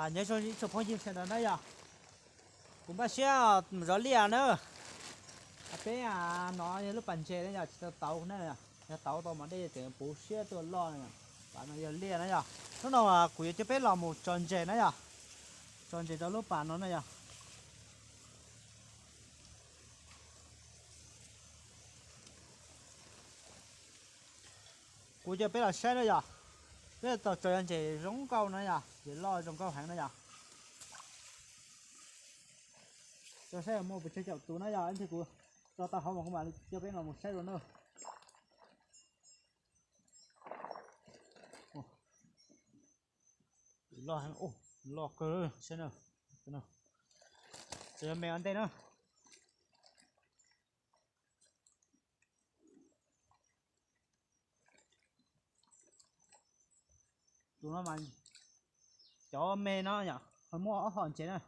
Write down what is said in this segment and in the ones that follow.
nhớ cho đi chụp phong chim xem đó đấy à cũng bắt xe rõ liền nữa bé nó như lúc bàn chè đấy nhở tàu này nhở tàu mà đây thì bố xe tôi lo này bạn nó giờ liền đấy nhở nó nào quý cho bé là một tròn chè đấy nhở tròn chè đó lúc bạn nó này nhở quý cho bé là xe đấy nhở bây giờ tàu tròn chè giống câu nữa nhở để lo giống câu hàng đấy nhở cho xe mua một chiếc chậu tú nó giờ anh thì cô cho tao không mà cho bé là một xe rồi nữa lo hàng lo cơ xe nào xe mẹ ăn tay nữa tụi nó mà cho mẹ nó nhở hồi mua ở hòn chế này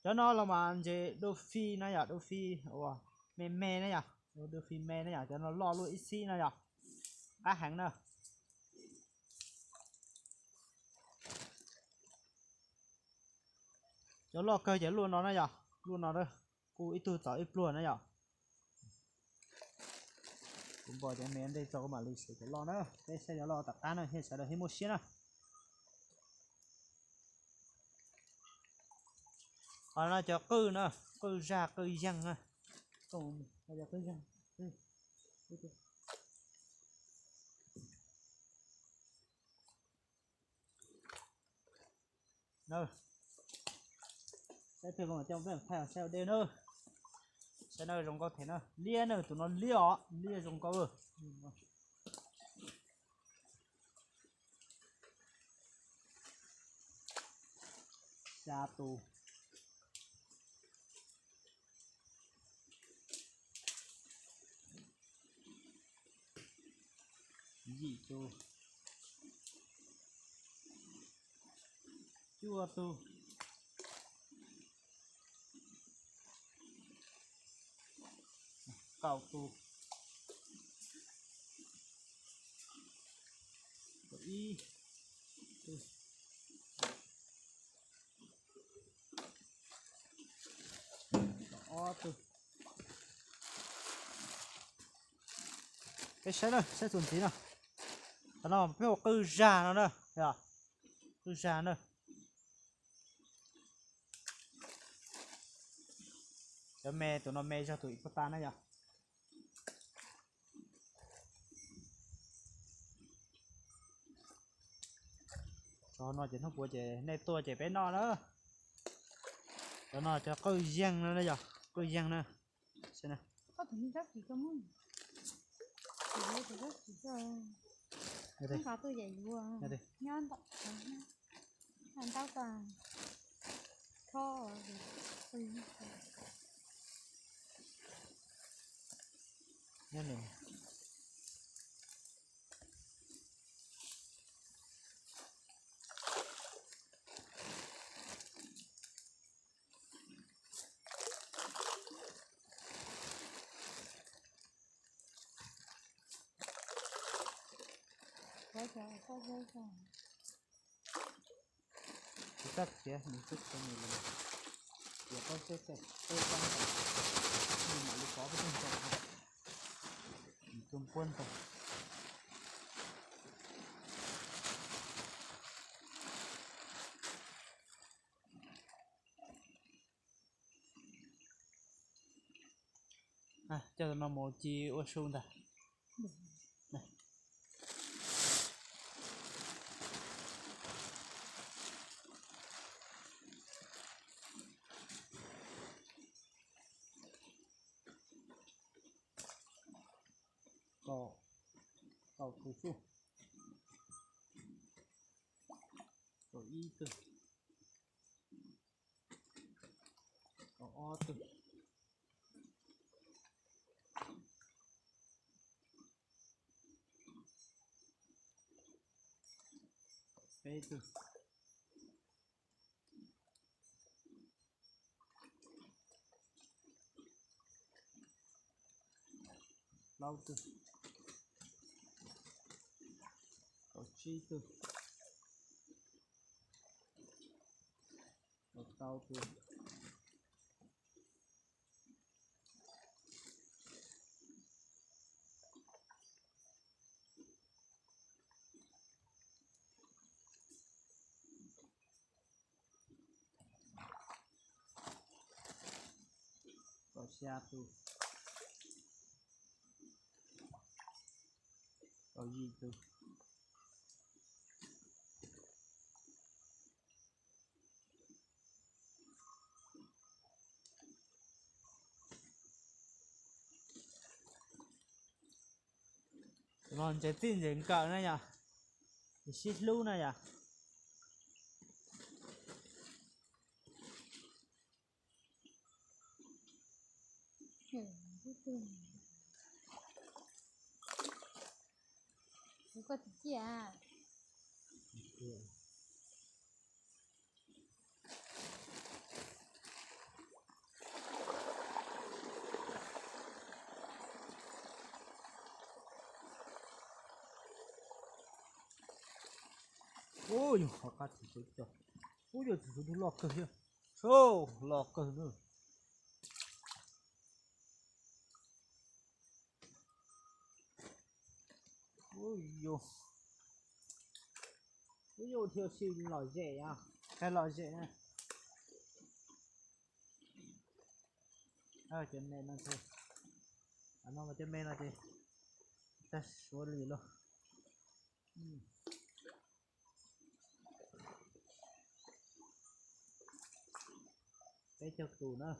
cho nó là mà chế đô phi nó nhở đô phi mẹ mẹ nó nhở đô phi mẹ nó nhở cho nó lo luôn ít xí nó nhở các hàng nữa cho lo cơ chế luôn nó nhở luôn nó đây cô ít tu tỏi ít luôn nó nhở cũng bỏ cho mẹ đây cho mà lịch sử lo nữa đây sẽ lo tập án này hiện sẽ được hết một xí nữa nó cho cư nữa cư ra cư dân à còn bây giờ cư dân nữa sẽ thường ở trong cái phải sao đây nữa sẽ nơi dùng có thể nữa lia nữa tụi nó lia dùng có xa tù gì tù chua tù cào tù y o tù cái xe này xe chuẩn tí nào nó biết một cư già nó nữa à cư già nữa cho mẹ tụi nó mẹ cho tụi có tan đấy nhở cho nó chỉ nó của chị này tua chị bé nó nữa cho nó cho có giang nữa đấy nhở có giang nữa xem nào có thể rất gì cơ muốn thì rất gì cơ không có tôi vậy vừa nhon tận anh tao toàn kho nhá này có cắt kia mình cắt cho mình là giờ có sẽ tôi quan trọng nhưng mà lúc có cái quan trọng chung quân thôi cho nó một chi ô sun ta này cầu thủ su cầu y từ cầu o từ p từ lao từ cầu chi từ tàu tu tàu xe tu tàu gì tu còn trái tim đến cỡ này nhỉ, thì xít lu này nhỉ. có gì à Ôi họ cắt thì chết rồi. Ôi giờ tụi nó lọt cơ chưa, ô lọt cơ nữa. Ôi yo, ôi yo theo xin lòi rẻ à, cái lòi rẻ này. Trên này nó thôi, nó mà trên bên là gì, ta số lì luôn. Cái chợ tù nữa.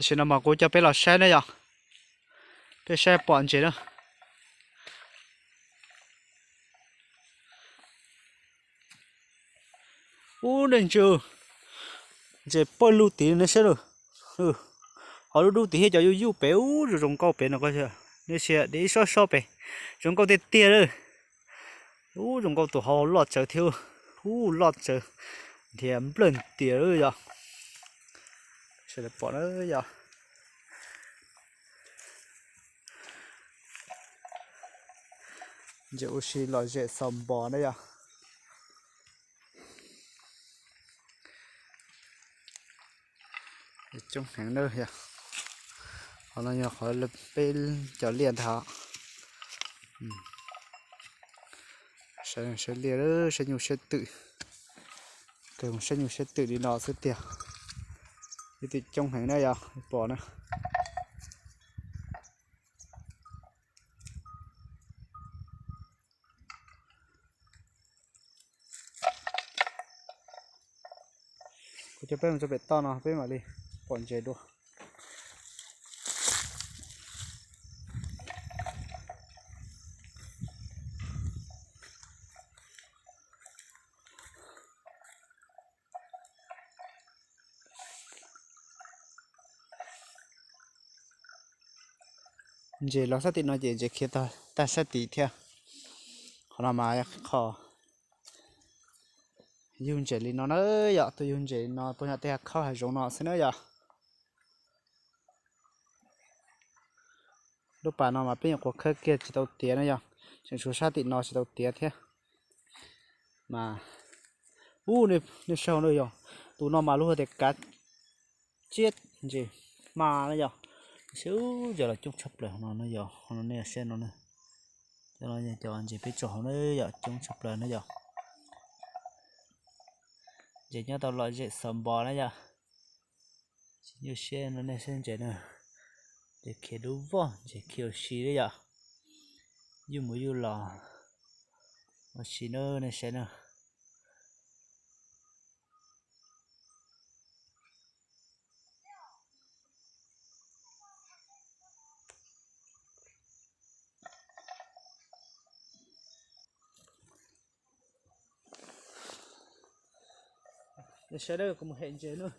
Xin nó mà cô cho bé là xe đấy à, bé xe bọn chị đó. Ô đừng chưa, chị bơi lưu tí nữa xe rồi, họ lưu tí hết cho yêu béo rồi dùng câu bé nó coi chưa, nếu xe để so bé, dùng câu tiền rồi, dùng câu tụ họ lọt chờ theo, lọt chờ, thì em lần tiền rồi giờ, sẽ là bọn nó giờ. Dẫu xí lò dễ sầm bò đấy à, trong hàng nơi à, họ nói nhỏ họ là bên cho liền thả, sẽ liền đó sẽ nhiều sẽ tự, cần sẽ nhiều sẽ tự đi nọ sẽ tiền, thì trong hàng nơi à, bò nữa. Cho bé cho bé to nó bé mà đi, còn chế đua. Chế nó sát tị nó chế kia ta sát tị theo, họ làm mà khó, dùng chế li nó nữa giờ tôi dùng chế nó tôi nhặt theo khó hay dùng nó xin nữa giờ, lúc bà nó mà bây giờ có khơi kia chỉ tàu tía nữa chẳng số sát thì nó chỉ tàu tía thế mà này này sao nữa rồi tụi nó mà lúc thì cá chết gì mà nó rồi xíu giờ là chút chập lại nó giờ nó nè sen nó nè cho nó cho anh chị biết chỗ nó giờ chút chập lại nó giờ chị nhớ tao loại chị sầm bò nó giờ như sen nó nè sen chị nè chị kia đủ vòn chị kia xí đấy giờ như mũi như lò mà xí nữa nè sen nè nè sen đó cũng hẹn chị nữa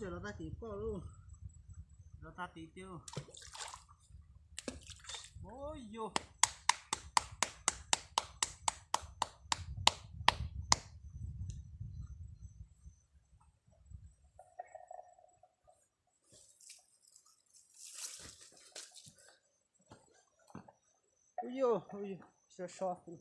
giờ nó ta chỉ có luôn nó ta tí tiêu ôi vô ôi vô sao sao